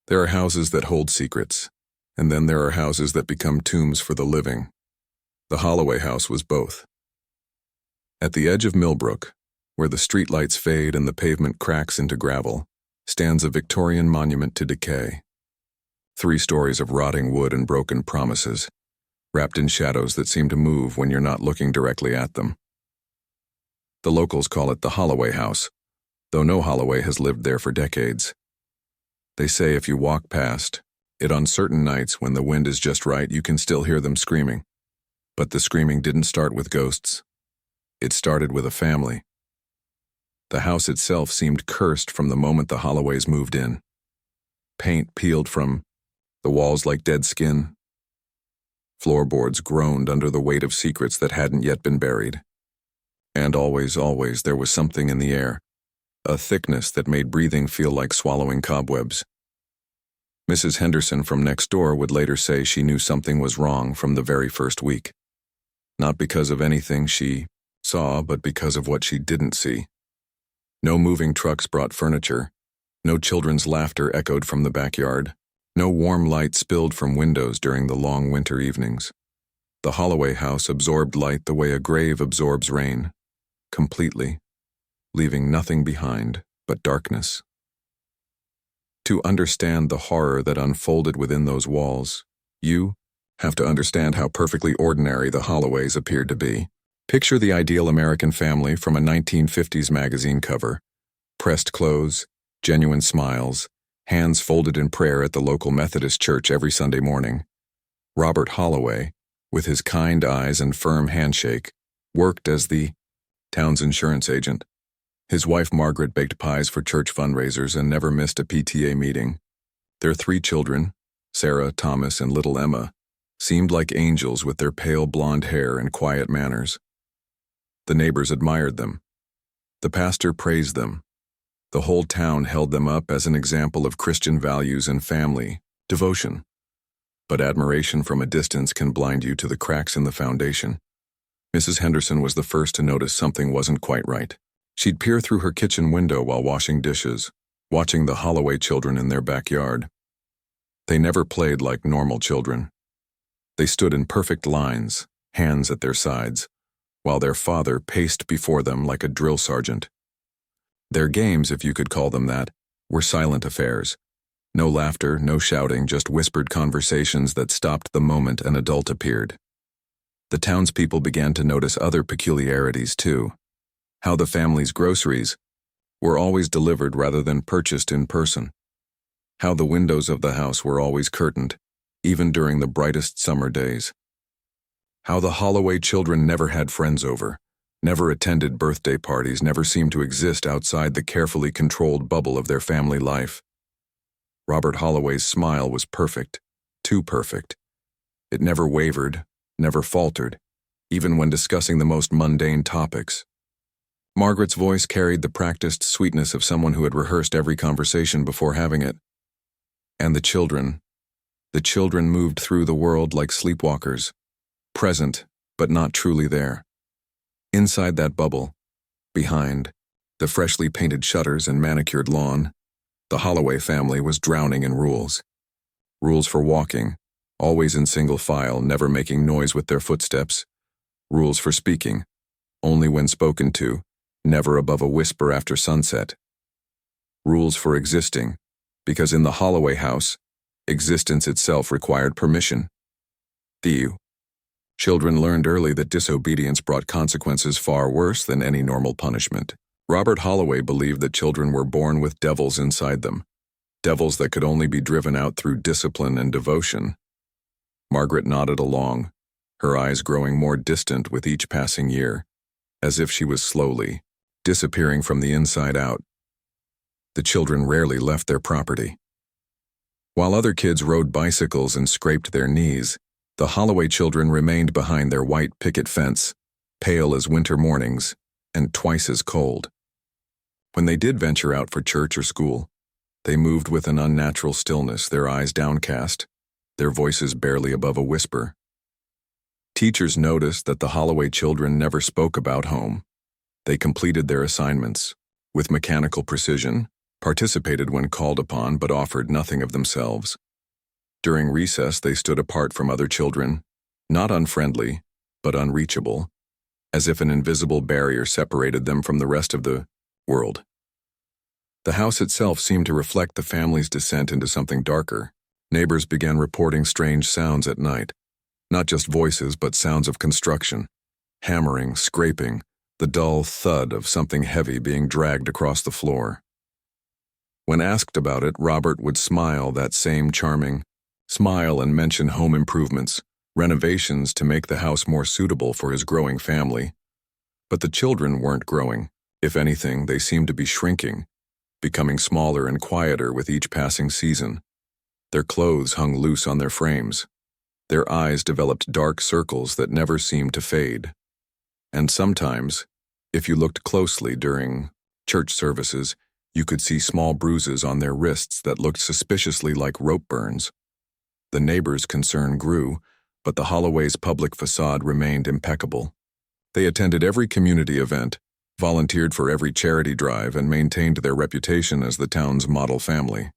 There are houses that hold secrets, and then there are houses that become tombs for the living. The Holloway house was both. At the edge of Millbrook, where the streetlights fade and the pavement cracks into gravel, stands a Victorian monument to decay. 3 stories of rotting wood and broken promises, wrapped in shadows that seem to move when you're not looking directly at them. The locals call it the Holloway house, though no Holloway has lived there for decades. They say if you walk past it on certain nights when the wind is just right, you can still hear them screaming. But the screaming didn't start with ghosts. It started with a family. The house itself seemed cursed from the moment the Holloways moved in. Paint peeled from the walls like dead skin. Floorboards groaned under the weight of secrets that hadn't yet been buried. And always, there was something in the air, a thickness that made breathing feel like swallowing cobwebs. Mrs. Henderson from next door would later say she knew something was wrong from the very first week. Not because of anything she saw, but because of what she didn't see. No moving trucks brought furniture. No children's laughter echoed from the backyard. No warm light spilled from windows during the long winter evenings. The Holloway house absorbed light the way a grave absorbs rain, completely, leaving nothing behind but darkness. To understand the horror that unfolded within those walls, you have to understand how perfectly ordinary the Holloways appeared to be. Picture the ideal American family from a 1950s magazine cover. Pressed clothes, genuine smiles, hands folded in prayer at the local Methodist church every Sunday morning. Robert Holloway, with his kind eyes and firm handshake, worked as the town's insurance agent. His wife Margaret baked pies for church fundraisers and never missed a PTA meeting. Their 3 children, Sarah, Thomas, and little Emma, seemed like angels with their pale blonde hair and quiet manners. The neighbors admired them. The pastor praised them. The whole town held them up as an example of Christian values and family devotion. But admiration from a distance can blind you to the cracks in the foundation. Mrs. Henderson was the first to notice something wasn't quite right. She'd peer through her kitchen window while washing dishes, watching the Holloway children in their backyard. They never played like normal children. They stood in perfect lines, hands at their sides, while their father paced before them like a drill sergeant. Their games, if you could call them that, were silent affairs. No laughter, no shouting, just whispered conversations that stopped the moment an adult appeared. The townspeople began to notice other peculiarities too. How the family's groceries were always delivered rather than purchased in person. How the windows of the house were always curtained, even during the brightest summer days. How the Holloway children never had friends over, never attended birthday parties, never seemed to exist outside the carefully controlled bubble of their family life. Robert Holloway's smile was perfect, too perfect. It never wavered, never faltered, even when discussing the most mundane topics. Margaret's voice carried the practiced sweetness of someone who had rehearsed every conversation before having it. And the children moved through the world like sleepwalkers, present but not truly there. Inside that bubble, behind the freshly painted shutters and manicured lawn, the Holloway family was drowning in rules. Rules for walking, always in single file, never making noise with their footsteps. Rules for speaking, only when spoken to, never above a whisper after sunset. Rules for existing, because in the Holloway house, existence itself required permission. Children learned early that disobedience brought consequences far worse than any normal punishment. Robert Holloway believed that children were born with devils inside them, devils that could only be driven out through discipline and devotion. Margaret nodded along, her eyes growing more distant with each passing year, as if she was slowly disappearing from the inside out. The children rarely left their property. While other kids rode bicycles and scraped their knees, the Holloway children remained behind their white picket fence, pale as winter mornings and twice as cold. When they did venture out for church or school, they moved with an unnatural stillness, their eyes downcast, their voices barely above a whisper. Teachers noticed that the Holloway children never spoke about home. They completed their assignments with mechanical precision, participated when called upon but offered nothing of themselves. During recess, they stood apart from other children, not unfriendly, but unreachable, as if an invisible barrier separated them from the rest of the world. The house itself seemed to reflect the family's descent into something darker. Neighbors began reporting strange sounds at night, not just voices but sounds of construction, hammering, scraping, the dull thud of something heavy being dragged across the floor. When asked about it, Robert would smile that same charming smile and mention home improvements, renovations to make the house more suitable for his growing family. But the children weren't growing. If anything, they seemed to be shrinking, becoming smaller and quieter with each passing season. Their clothes hung loose on their frames. Their eyes developed dark circles that never seemed to fade. And sometimes, if you looked closely during church services, you could see small bruises on their wrists that looked suspiciously like rope burns. The neighbors' concern grew, but the Holloway's public facade remained impeccable. They attended every community event, volunteered for every charity drive, and maintained their reputation as the town's model family.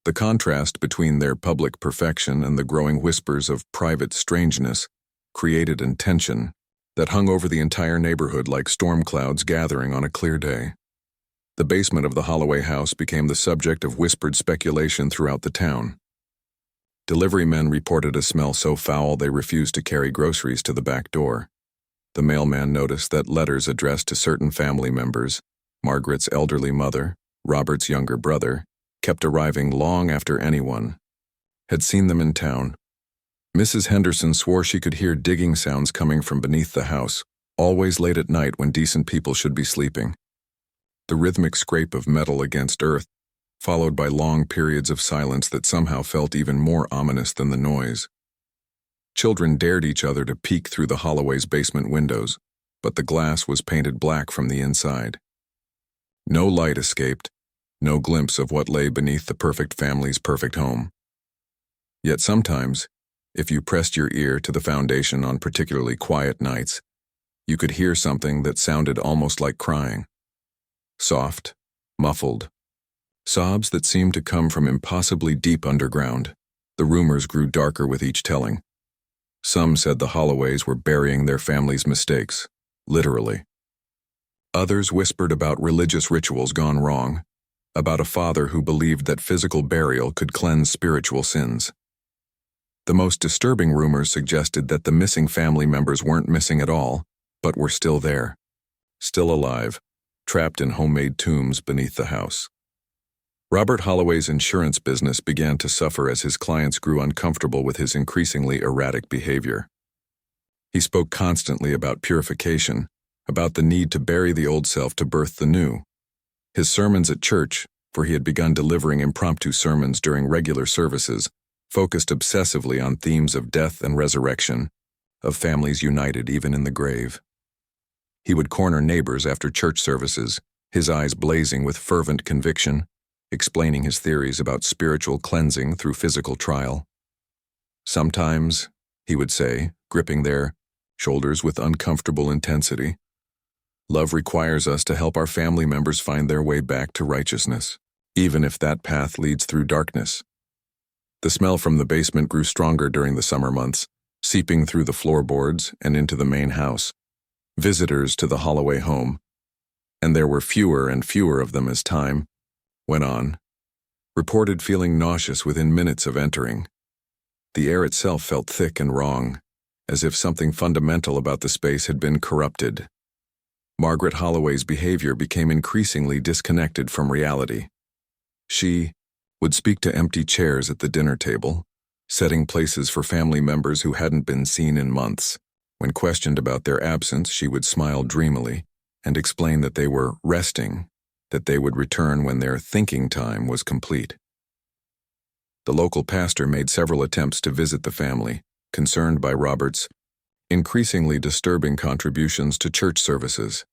The contrast between their public perfection and the growing whispers of private strangeness created a tension that hung over the entire neighborhood like storm clouds gathering on a clear day. The basement of the Holloway house became the subject of whispered speculation throughout the town. Delivery men reported a smell so foul they refused to carry groceries to the back door. The mailman noticed that letters addressed to certain family members, Margaret's elderly mother, Robert's younger brother, kept arriving long after anyone had seen them in town. Mrs. Henderson swore she could hear digging sounds coming from beneath the house, always late at night when decent people should be sleeping. The rhythmic scrape of metal against earth, followed by long periods of silence that somehow felt even more ominous than the noise. Children dared each other to peek through the Holloway's basement windows, but the glass was painted black from the inside. No light escaped, no glimpse of what lay beneath the perfect family's perfect home. Yet sometimes, if you pressed your ear to the foundation on particularly quiet nights, you could hear something that sounded almost like crying. Soft, muffled, sobs that seemed to come from impossibly deep underground. The rumors grew darker with each telling. Some said the Holloways were burying their family's mistakes, literally. Others whispered about religious rituals gone wrong, about a father who believed that physical burial could cleanse spiritual sins. The most disturbing rumors suggested that the missing family members weren't missing at all, but were still there, still alive, trapped in homemade tombs beneath the house. Robert Holloway's insurance business began to suffer as his clients grew uncomfortable with his increasingly erratic behavior. He spoke constantly about purification, about the need to bury the old self to birth the new. His sermons at church, for he had begun delivering impromptu sermons during regular services, focused obsessively on themes of death and resurrection, of families united even in the grave. He would corner neighbors after church services, his eyes blazing with fervent conviction, explaining his theories about spiritual cleansing through physical trial. Sometimes, he would say, gripping their shoulders with uncomfortable intensity, love requires us to help our family members find their way back to righteousness, even if that path leads through darkness. The smell from the basement grew stronger during the summer months, seeping through the floorboards and into the main house. Visitors to the Holloway home, and there were fewer and fewer of them as time went on, reported feeling nauseous within minutes of entering. The air itself felt thick and wrong, as if something fundamental about the space had been corrupted. Margaret Holloway's behavior became increasingly disconnected from reality. She would speak to empty chairs at the dinner table, setting places for family members who hadn't been seen in months. When questioned about their absence, she would smile dreamily and explain that they were resting, that they would return when their thinking time was complete. The local pastor made several attempts to visit the family, concerned by Robert's increasingly disturbing contributions to church services.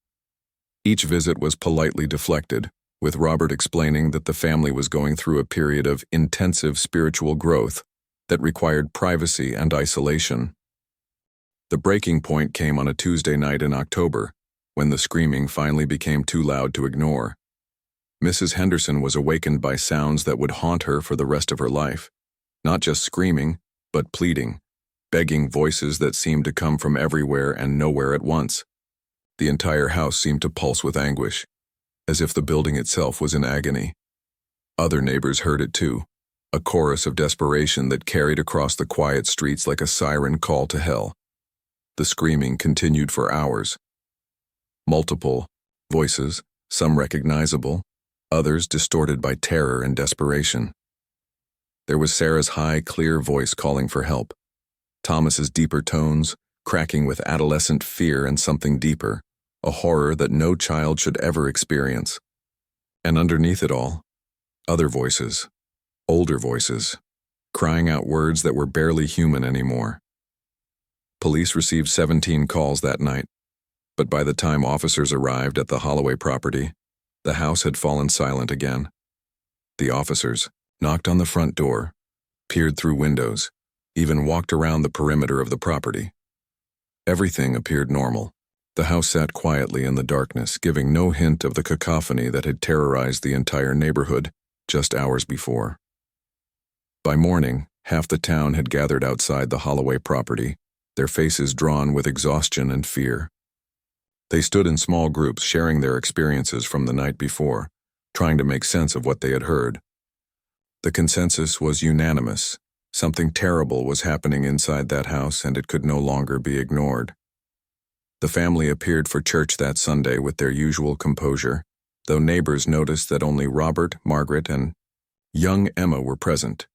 Each visit was politely deflected, with Robert explaining that the family was going through a period of intensive spiritual growth that required privacy and isolation. The breaking point came on a Tuesday night in October, when the screaming finally became too loud to ignore. Mrs. Henderson was awakened by sounds that would haunt her for the rest of her life. Not just screaming, but pleading, begging voices that seemed to come from everywhere and nowhere at once. The entire house seemed to pulse with anguish, as if the building itself was in agony. Other neighbors heard it too, a chorus of desperation that carried across the quiet streets like a siren call to hell. The screaming continued for hours. Multiple voices, some recognizable, others distorted by terror and desperation. There was Sarah's high, clear voice calling for help, Thomas's deeper tones, cracking with adolescent fear and something deeper, a horror that no child should ever experience. And underneath it all, other voices, older voices, crying out words that were barely human anymore. Police received 17 calls that night, but by the time officers arrived at the Holloway property, the house had fallen silent again. The officers knocked on the front door, peered through windows, even walked around the perimeter of the property. Everything appeared normal. The house sat quietly in the darkness, giving no hint of the cacophony that had terrorized the entire neighborhood just hours before. By morning, half the town had gathered outside the Holloway property, their faces drawn with exhaustion and fear. They stood in small groups sharing their experiences from the night before, trying to make sense of what they had heard. The consensus was unanimous. Something terrible was happening inside that house, and it could no longer be ignored. The family appeared for church that Sunday with their usual composure, though neighbors noticed that only Robert, Margaret, and young Emma were present.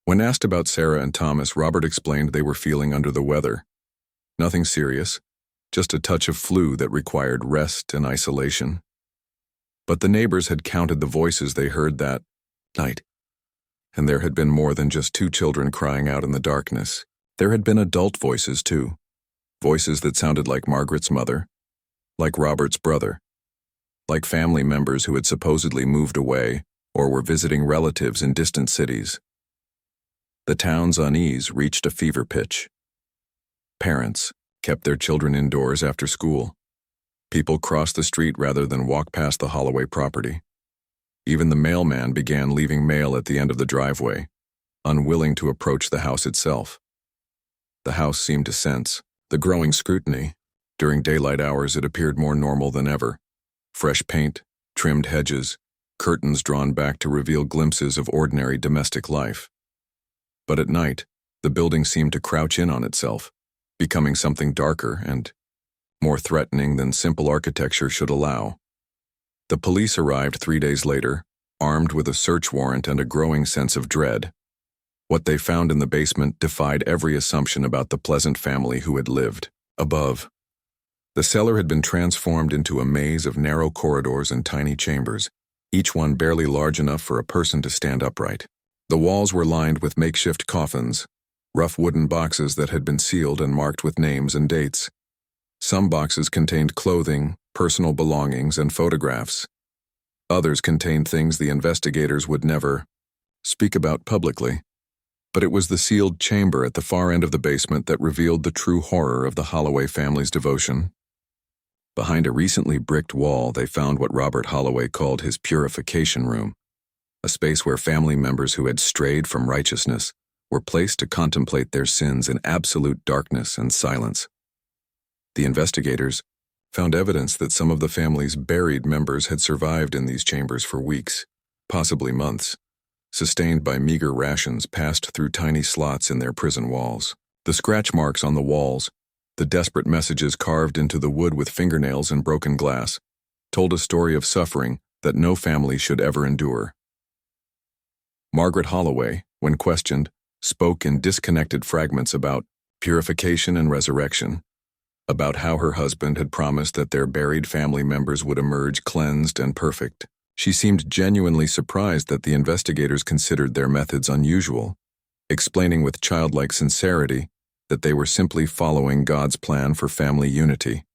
When asked about Sarah and Thomas, Robert explained they were feeling under the weather. Nothing serious, just a touch of flu that required rest and isolation. But the neighbors had counted the voices they heard that night, and there had been more than just two children crying out in the darkness. There had been adult voices too, voices that sounded like Margaret's mother, like Robert's brother, like family members who had supposedly moved away or were visiting relatives in distant cities. The town's unease reached a fever pitch. Parents kept their children indoors after school. People crossed the street rather than walk past the Holloway property. Even the mailman began leaving mail at the end of the driveway, unwilling to approach the house itself. The house seemed to sense the growing scrutiny. During daylight hours, it appeared more normal than ever. Fresh paint, trimmed hedges, curtains drawn back to reveal glimpses of ordinary domestic life. But at night, the building seemed to crouch in on itself, becoming something darker and more threatening than simple architecture should allow. The police arrived 3 days later, armed with a search warrant and a growing sense of dread. What they found in the basement defied every assumption about the pleasant family who had lived above. The cellar had been transformed into a maze of narrow corridors and tiny chambers, each one barely large enough for a person to stand upright. The walls were lined with makeshift coffins, rough wooden boxes that had been sealed and marked with names and dates. Some boxes contained clothing, personal belongings, and photographs. Others contained things the investigators would never speak about publicly. But it was the sealed chamber at the far end of the basement that revealed the true horror of the Holloway family's devotion. Behind a recently bricked wall, they found what Robert Holloway called his purification room, a space where family members who had strayed from righteousness were placed to contemplate their sins in absolute darkness and silence. The investigators found evidence that some of the family's buried members had survived in these chambers for weeks, possibly months, sustained by meager rations passed through tiny slots in their prison walls. The scratch marks on the walls, the desperate messages carved into the wood with fingernails and broken glass, told a story of suffering that no family should ever endure. Margaret Holloway, when questioned, spoke in disconnected fragments about purification and resurrection, about how her husband had promised that their buried family members would emerge cleansed and perfect. She seemed genuinely surprised that the investigators considered their methods unusual, explaining with childlike sincerity that they were simply following God's plan for family unity.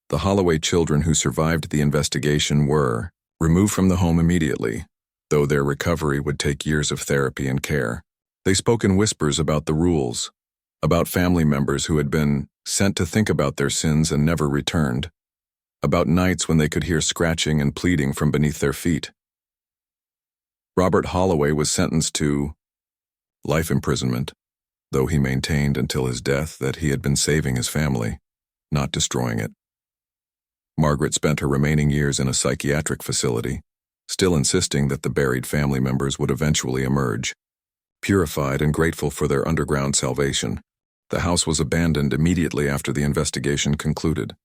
The Holloway children who survived the investigation were removed from the home immediately, though their recovery would take years of therapy and care. They spoke in whispers about the rules, about family members who had been sent to think about their sins and never returned. about nights when they could hear scratching and pleading from beneath their feet. Robert Holloway was sentenced to life imprisonment, though he maintained until his death that he had been saving his family, not destroying it. Margaret spent her remaining years in a psychiatric facility, still insisting that the buried family members would eventually emerge. Purified and grateful for their underground salvation, the house was abandoned immediately after the investigation concluded.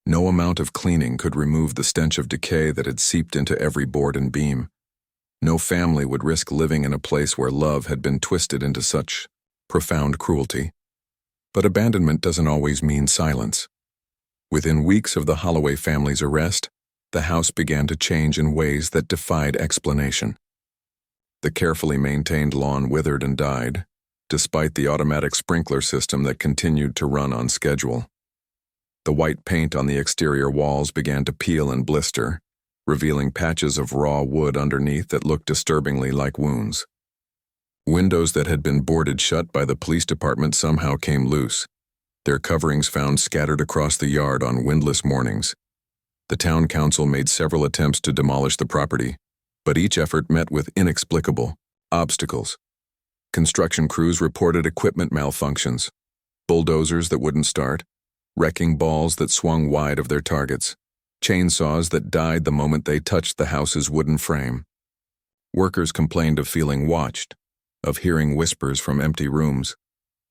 No amount of cleaning could remove the stench of decay that had seeped into every board and beam. No family would risk living in a place where love had been twisted into such profound cruelty. But abandonment doesn't always mean silence. Within weeks of the Holloway family's arrest, the house began to change in ways that defied explanation. The carefully maintained lawn withered and died, despite the automatic sprinkler system that continued to run on schedule. The white paint on the exterior walls began to peel and blister, revealing patches of raw wood underneath that looked disturbingly like wounds. Windows that had been boarded shut by the police department somehow came loose, their coverings found scattered across the yard on windless mornings. The town council made several attempts to demolish the property, but each effort met with inexplicable obstacles. Construction crews reported equipment malfunctions, bulldozers that wouldn't start, wrecking balls that swung wide of their targets, chainsaws that died the moment they touched the house's wooden frame. Workers complained of feeling watched, of hearing whispers from empty rooms,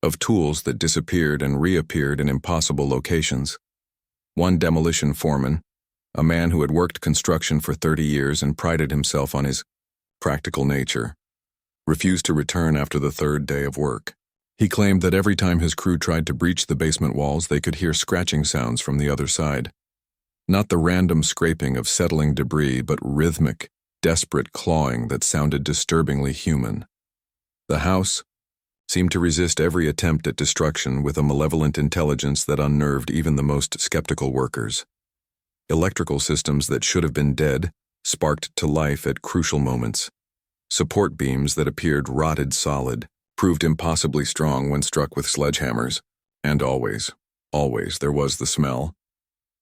of tools that disappeared and reappeared in impossible locations. One demolition foreman, a man who had worked construction for 30 years and prided himself on his practical nature, refused to return after the third day of work. He claimed that every time his crew tried to breach the basement walls, they could hear scratching sounds from the other side. Not the random scraping of settling debris, but rhythmic, desperate clawing that sounded disturbingly human. The house seemed to resist every attempt at destruction with a malevolent intelligence that unnerved even the most skeptical workers. Electrical systems that should have been dead sparked to life at crucial moments. Support beams that appeared rotted solid proved impossibly strong when struck with sledgehammers. And always there was the smell.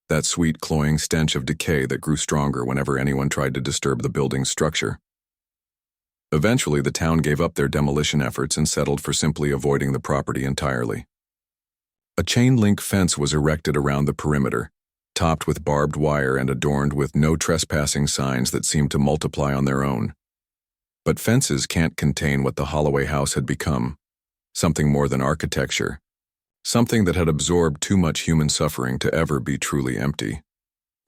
That sweet, cloying stench of decay that grew stronger whenever anyone tried to disturb the building's structure. Eventually, the town gave up their demolition efforts and settled for simply avoiding the property entirely. A chain-link fence was erected around the perimeter, topped with barbed wire and adorned with no trespassing signs that seemed to multiply on their own. But fences can't contain what the Holloway house had become, something more than architecture, something that had absorbed too much human suffering to ever be truly empty.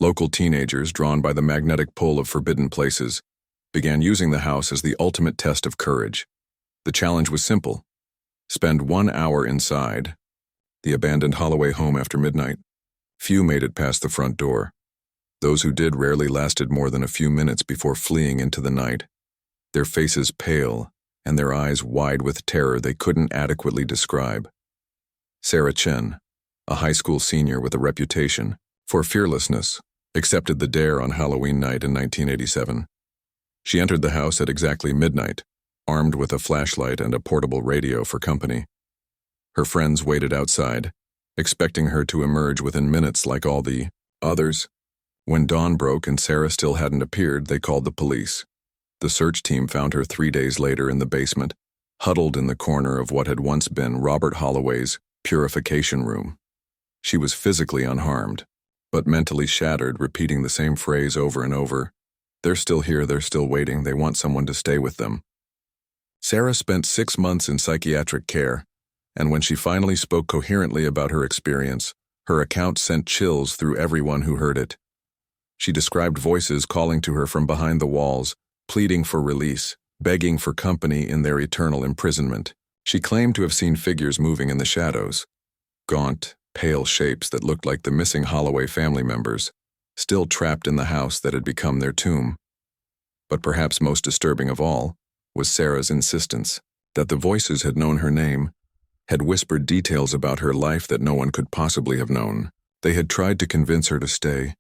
Local teenagers, drawn by the magnetic pull of forbidden places, began using the house as the ultimate test of courage. The challenge was simple: spend 1 hour inside the abandoned Holloway home after midnight. Few made it past the front door. Those who did rarely lasted more than a few minutes before fleeing into the night, their faces pale and their eyes wide with terror they couldn't adequately describe. Sarah Chen, a high school senior with a reputation for fearlessness, accepted the dare on Halloween night in 1987. She entered the house at exactly midnight, armed with a flashlight and a portable radio for company. Her friends waited outside, expecting her to emerge within minutes like all the others. When dawn broke and Sarah still hadn't appeared, they called the police. The search team found her 3 days later in the basement, huddled in the corner of what had once been Robert Holloway's purification room. She was physically unharmed, but mentally shattered, repeating the same phrase over and over. They're still here, they're still waiting, they want someone to stay with them. Sarah spent 6 months in psychiatric care, and when she finally spoke coherently about her experience, her account sent chills through everyone who heard it. She described voices calling to her from behind the walls, pleading for release, begging for company in their eternal imprisonment. She claimed to have seen figures moving in the shadows, gaunt, pale shapes that looked like the missing Holloway family members, still trapped in the house that had become their tomb. But perhaps most disturbing of all was Sarah's insistence that the voices had known her name, had whispered details about her life that no one could possibly have known. They had tried to convince her to stay,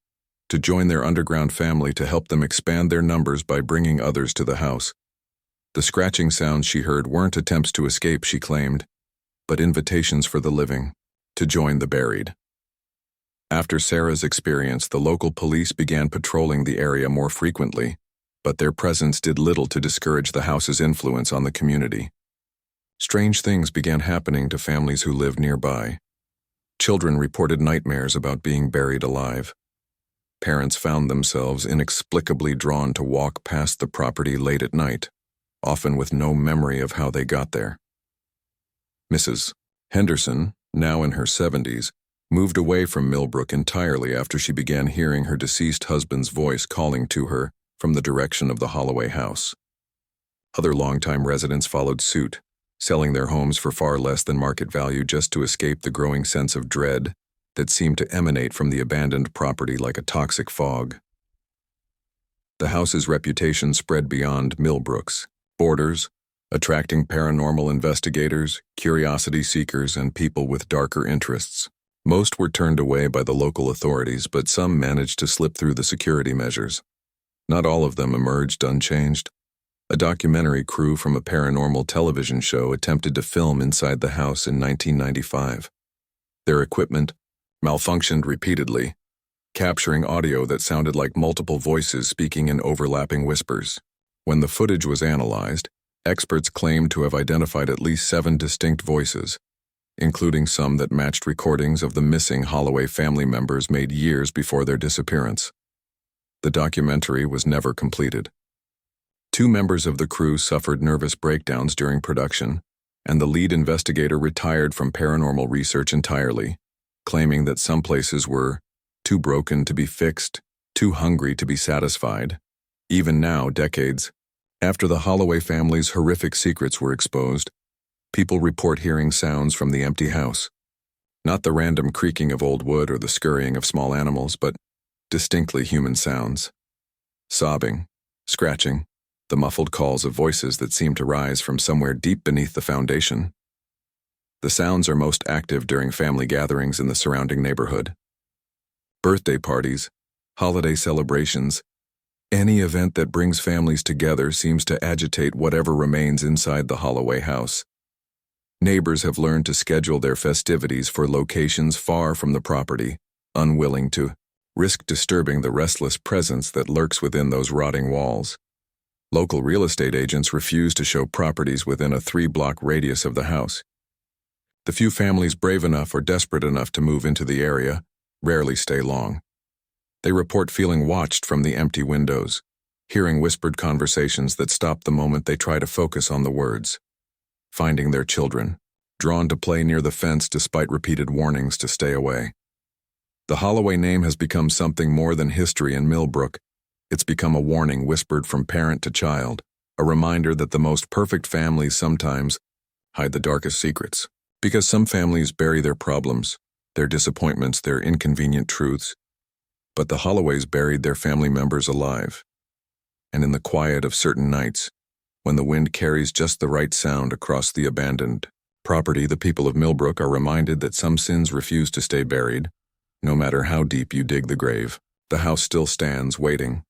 to join their underground family, to help them expand their numbers by bringing others to the house. The scratching sounds she heard weren't attempts to escape, she claimed, but invitations for the living to join the buried. After Sarah's experience, the local police began patrolling the area more frequently, but their presence did little to discourage the house's influence on the community. Strange things began happening to families who lived nearby. Children reported nightmares about being buried alive. Parents found themselves inexplicably drawn to walk past the property late at night, often with no memory of how they got there. Mrs. Henderson, now in her 70s, moved away from Millbrook entirely after she began hearing her deceased husband's voice calling to her from the direction of the Holloway house. Other longtime residents followed suit, selling their homes for far less than market value just to escape the growing sense of dread that seemed to emanate from the abandoned property like a toxic fog. The house's reputation spread beyond Millbrook's borders, attracting paranormal investigators, curiosity seekers, and people with darker interests. Most were turned away by the local authorities, but some managed to slip through the security measures. Not all of them emerged unchanged. A documentary crew from a paranormal television show attempted to film inside the house in 1995. Their equipment malfunctioned repeatedly, capturing audio that sounded like multiple voices speaking in overlapping whispers. When the footage was analyzed, experts claimed to have identified at least 7 distinct voices, including some that matched recordings of the missing Holloway family members made years before their disappearance. The documentary was never completed. 2 members of the crew suffered nervous breakdowns during production, and the lead investigator retired from paranormal research entirely, claiming that some places were too broken to be fixed, too hungry to be satisfied. Even now, decades after the Holloway family's horrific secrets were exposed, people report hearing sounds from the empty house. Not the random creaking of old wood or the scurrying of small animals, but distinctly human sounds. Sobbing, scratching, the muffled calls of voices that seem to rise from somewhere deep beneath the foundation. The sounds are most active during family gatherings in the surrounding neighborhood. Birthday parties, holiday celebrations, any event that brings families together seems to agitate whatever remains inside the Holloway house. Neighbors have learned to schedule their festivities for locations far from the property, unwilling to risk disturbing the restless presence that lurks within those rotting walls. Local real estate agents refuse to show properties within a 3-block radius of the house. The few families brave enough or desperate enough to move into the area rarely stay long. They report feeling watched from the empty windows, hearing whispered conversations that stop the moment they try to focus on the words, finding their children, drawn to play near the fence despite repeated warnings to stay away. The Holloway name has become something more than history in Millbrook. It's become a warning whispered from parent to child, a reminder that the most perfect families sometimes hide the darkest secrets. Because some families bury their problems, their disappointments, their inconvenient truths, but the Holloways buried their family members alive. And in the quiet of certain nights, when the wind carries just the right sound across the abandoned property, the people of Millbrook are reminded that some sins refuse to stay buried. No matter how deep you dig the grave, the house still stands waiting,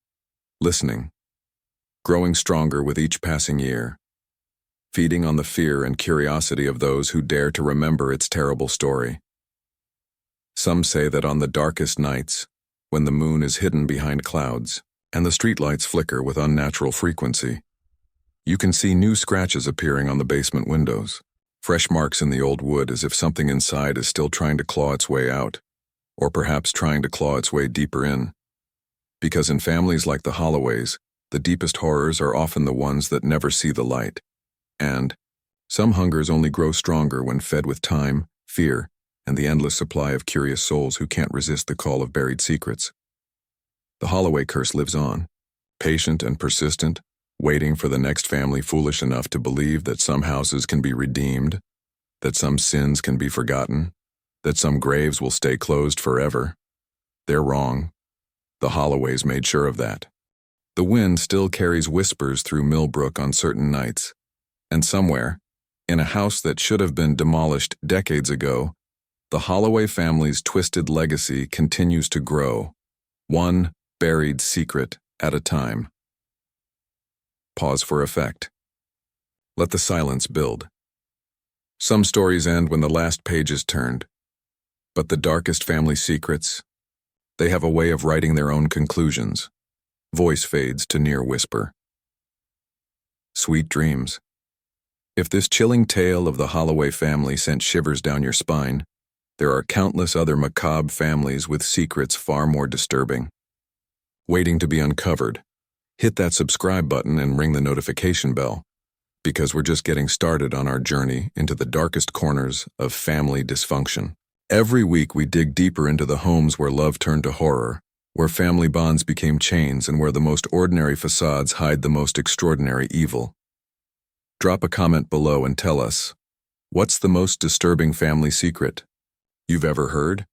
listening, growing stronger with each passing year, feeding on the fear and curiosity of those who dare to remember its terrible story. Some say that on the darkest nights, when the moon is hidden behind clouds and the streetlights flicker with unnatural frequency, you can see new scratches appearing on the basement windows, fresh marks in the old wood as if something inside is still trying to claw its way out, or perhaps trying to claw its way deeper in. Because in families like the Holloways, the deepest horrors are often the ones that never see the light. And some hungers only grow stronger when fed with time, fear, and the endless supply of curious souls who can't resist the call of buried secrets. The Holloway curse lives on, patient and persistent, waiting for the next family foolish enough to believe that some houses can be redeemed, that some sins can be forgotten, that some graves will stay closed forever. They're wrong. The Holloways made sure of that. The wind still carries whispers through Millbrook on certain nights, and somewhere, in a house that should have been demolished decades ago, the Holloway family's twisted legacy continues to grow, one buried secret at a time. Pause for effect. Let the silence build. Some stories end when the last page is turned, but the darkest family secrets, They have a way of writing their own conclusions. Voice fades to near whisper. Sweet dreams. If this chilling tale of the Holloway family sent shivers down your spine, there are countless other macabre families with secrets far more disturbing, waiting to be uncovered. Hit that subscribe button and ring the notification bell, because we're just getting started on our journey into the darkest corners of family dysfunction. Every week we dig deeper into the homes where love turned to horror, where family bonds became chains, and where the most ordinary facades hide the most extraordinary evil. Drop a comment below and tell us, what's the most disturbing family secret you've ever heard?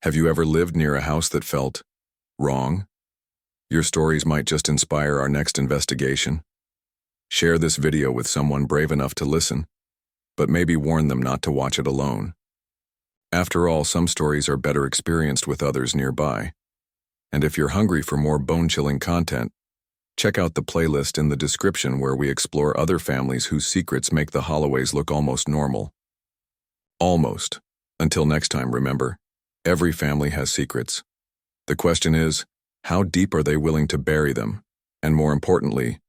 Have you ever lived near a house that felt wrong? Your stories might just inspire our next investigation. Share this video with someone brave enough to listen, but maybe warn them not to watch it alone. After all, some stories are better experienced with others nearby. And if you're hungry for more bone-chilling content, check out the playlist in the description where we explore other families whose secrets make the Holloways look almost normal. Almost. Until next time, remember, every family has secrets. The question is, how deep are they willing to bury them? And more importantly,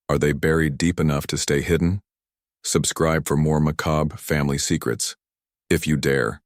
are they buried deep enough to stay hidden? Subscribe for more macabre family secrets, if you dare.